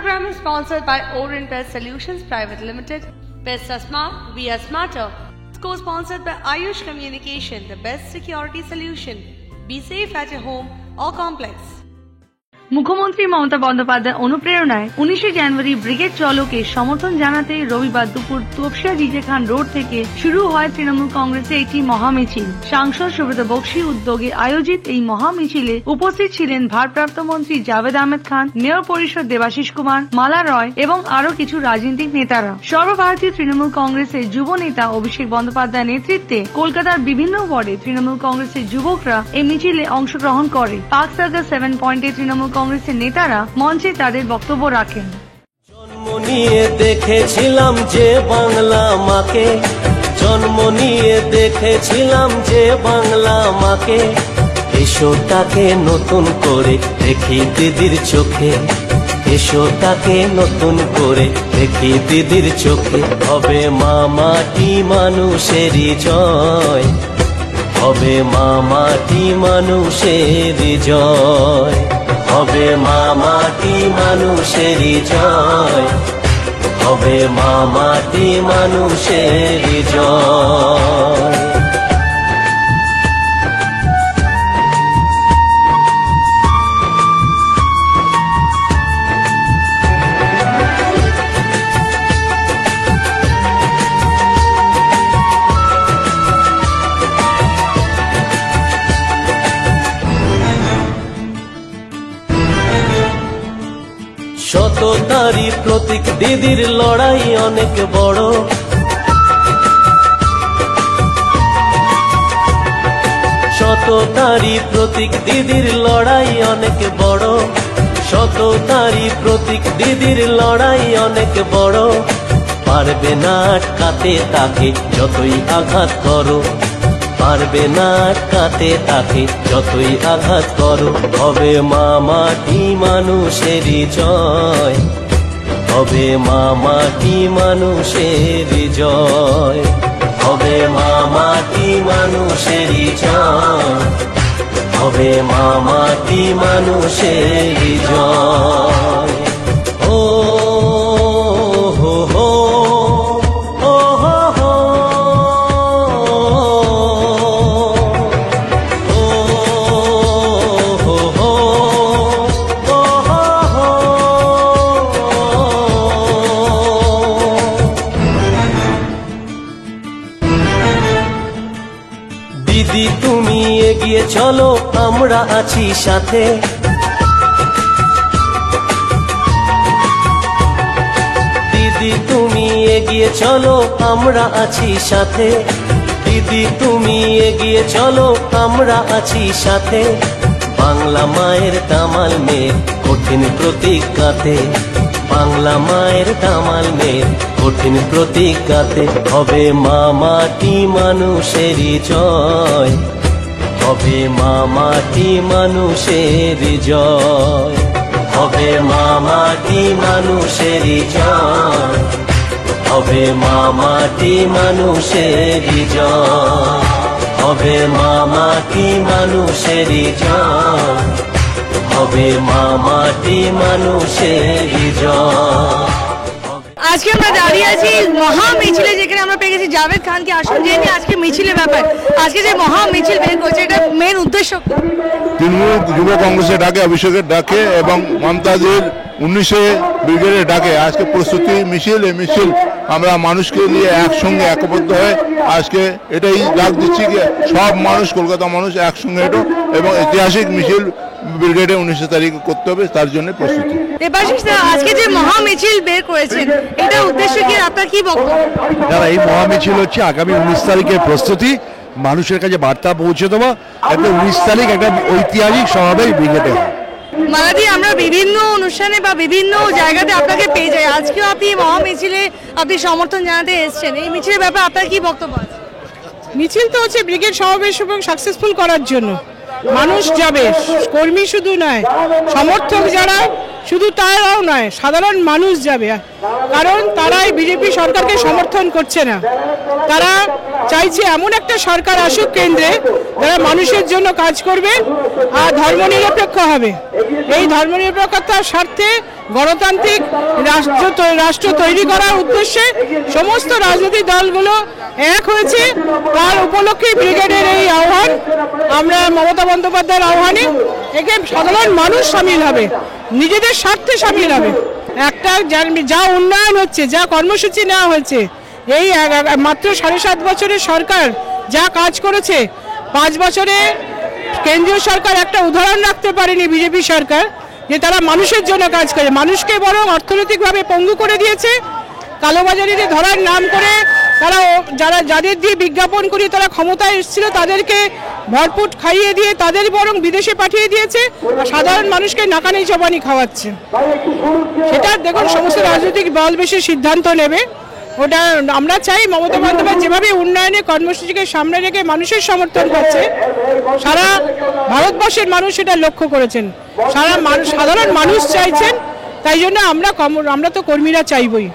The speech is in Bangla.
program is sponsored by Orient Pest Solutions Private Limited. Pests are smart, we are smarter. Co-sponsored by Ayush Communication, the best security solution. Be safe at your home or complex. মুখ্যমন্ত্রী মমতা বন্দ্যোপাধ্যায় অনুপ্রেরণায় 19শে জানুয়ারি ব্রিগেড চলোকে সমর্থন জানাতে রবিবার দুপুর তপসিয়া জিজে খান রোড থেকে শুরু হয় তৃণমূল কংগ্রেসের একটি মহামিছিল। সাংসদ সুব্রত বক্সী উদ্যোগে আয়োজিত এই মহামিছিলে উপস্থিত ছিলেন ভারপ্রাপ্ত মন্ত্রী জাভেদ আহমেদ খান, মেয়র পরিষদ দেবাশিস কুমার, মালা রয় এবং আরো কিছু রাজনৈতিক নেতারা। সর্বভারতীয় তৃণমূল কংগ্রেসের যুব নেতা অভিষেক বন্দ্যোপাধ্যায়ের নেতৃত্বে কলকাতার বিভিন্ন ওয়ার্ডে তৃণমূল কংগ্রেসের যুবকরা এই মিছিলে অংশগ্রহণ করে। পার্ক সার্কাস 7 পয়েন্টে তৃণমূল কংগ্রেসের নেতারা মঞ্চে তাদের বক্তব্য রাখেন। জন্ম নিয়ে দেখেছিলাম যে বাংলা মাকে, জন্ম নিয়ে দেখেছিলাম যে বাংলা মাকে, এসো তাকে নতুন করে দেখি দিদির চোখে, এসো তাকে নতুন করে দেখি দিদির চোখে। হবে মা মাটি মানুষেরই জয়, হবে মা মাটি মানুষেরই জয়, হবে মা মাটি মানুষেরই জয়, হবে মা মাটি মানুষেরই জয়। সততারই প্রতীক দিদির লড়াই অনেক বড়, সততারই প্রতীক দিদির লড়াই অনেক বড়, সততারই প্রতীক দিদির লড়াই অনেক বড়। পারবে না আটকাতে তাকে যতই আঘাত করো, পারবে না আটকাতে তাকে যতই আঘাত করো। হবে মা মাটি মানুষেরই জয়, হবে মা মাটি মানুষেরই জয়, হবে মা মাটি মানুষেরই জয়, হবে মা মাটি মানুষেরই জয়। ও হো হো দিদি তুমি এগিয়ে চলো আমরা আছি সাথে, দিদি তুমি এগিয়ে চলো আমরা আছি সাথে, দিদি তুমি এগিয়ে চলো আমরা আছি সাথে। বাংলা মায়ের দামাল মেয়ের কঠিন প্রতিজ্ঞাতে, বাংলা মায়ের দামাল মেয়ের কঠিন প্রতিজ্ঞাতে। হবে মা মাটি মানুষেরই জয়, হবে মা মাটি মানুষেরই জয়, হবে মা মাটি মানুষেরই জয়, হবে মা মাটি মানুষেরই জয়, হবে মা মাটি মানুষেরই জয়, হবে মা মাটি মানুষেরই জয়। আজকে আমরা দাঁড়িয়ে আছি মহা মিছিলে, যেখানে আমরা পেয়ে গেছি জাভেদ খানকে। আসুন জেনে আজকে মিছিলের ব্যাপার, আজকে যে মহা মিছিল বের করেছে এটা মেন উদ্দেশ্য। তৃণমূল যুব কংগ্রেসের ডাকে, অভিষেকের ডাকে এবং মমতাজের 19শে ব্রিগেডের ডাকে আজকে প্রস্তুতি মিছিল। এই মিছিল আমরা মানুষকে নিয়ে একসঙ্গে একবদ্ধ হয়ে আজকে এটাই ডাক দিচ্ছি যে সব মানুষ, কলকাতা মানুষ একসঙ্গে এটো এবং ঐতিহাসিক মিছিল ব্রিগেডে 19 তারিখে করতে হবে, তার জন্য প্রস্তুতি। দেবাশিস দা, আজকে যে মহা মিছিল বের করেছেন এটা উদ্দেশ্য কি, আপনার কি বক্তব্য? দাদা, এই মহা মিছিল হচ্ছে আগামী 19 তারিখের প্রস্তুতি, মানুষের কাছে বার্তা পৌঁছে দেওয়া। একটা 19 তারিখ একটা ঐতিহাসিক সমাবেশ ব্রিগেডে হয়। মালাদি, আমরা বিভিন্ন অনুষ্ঠানে বা বিভিন্ন জায়গাতে আপনাকে পেয়ে যাই, আজকেও আপনি মহা মিছিলে আপনি সমর্থন জানাতে এসেছেন। এই মিছিলের ব্যাপারে আপনার কি বক্তব্য আছে? মিছিল তো হচ্ছে ব্রিগেড সমাবেশ এবং সাকসেসফুল করার জন্য। মানুষ যাবে, কর্মী শুধু নয়, সমর্থক যারা শুধু তারাও নয়, সাধারণ মানুষ যাবে, কারণ তারাই বিজেপি সরকারকে সমর্থন করছে না। তারা চাইছে এমন একটা সরকার আসুক কেন্দ্রে যারা মানুষের জন্য কাজ করবে আর ধর্মনিরপেক্ষ হবে। এই ধর্মনিরপেক্ষতার স্বার্থে গণতান্ত্রিক রাষ্ট্র তৈরি করার উদ্দেশ্যে সমস্ত রাজনৈতিক দলগুলো এক হয়েছে। তার উপলক্ষে ব্রিগেডের এই আহ্বান, আমরা মমতা বন্দ্যোপাধ্যায়ের আহ্বানে একে সাধারণ মানুষ সামিল হবে, নিজেদের স্বার্থে সামিল হবে। একটা যা উন্নয়ন হচ্ছে, যা কর্মসূচি নেওয়া হয়েছে, এই মাত্র 7.5 বছরের সরকার যা কাজ করেছে, 5 বছরে কেন্দ্রীয় সরকার একটা উদাহরণ রাখতে পারেনি বিজেপি সরকার যে তারা মানুষের জন্য কাজ করে। মানুষকে বরং অর্থনৈতিকভাবে পঙ্গু করে দিয়েছে। কালোবাজারিতে ধরার নাম করে তারা যাদের দিয়ে বিজ্ঞাপন করিয়ে তারা ক্ষমতায় এসেছিল তাদেরকে ভরপুর খাইয়ে দিয়ে তাদের বরং বিদেশে পাঠিয়ে দিয়েছে, সাধারণ মানুষকে নাকানি চবানি খাওয়াচ্ছে। সেটা দেখুন সমস্ত রাজনৈতিক দল বেশি সিদ্ধান্ত নেবে। ওটা আমরা চাই মমতা বন্দ্যোপাধ্যায় যেভাবে উন্নয়নের কর্মসূচিকে সামনে রেখে মানুষের সমর্থন করছে, সারা ভারতবর্ষের মানুষ সেটা লক্ষ্য করেছেন, সাধারণ মানুষ চাইছেন। তাই জন্য আমরা তো কর্মীরা চাইবই।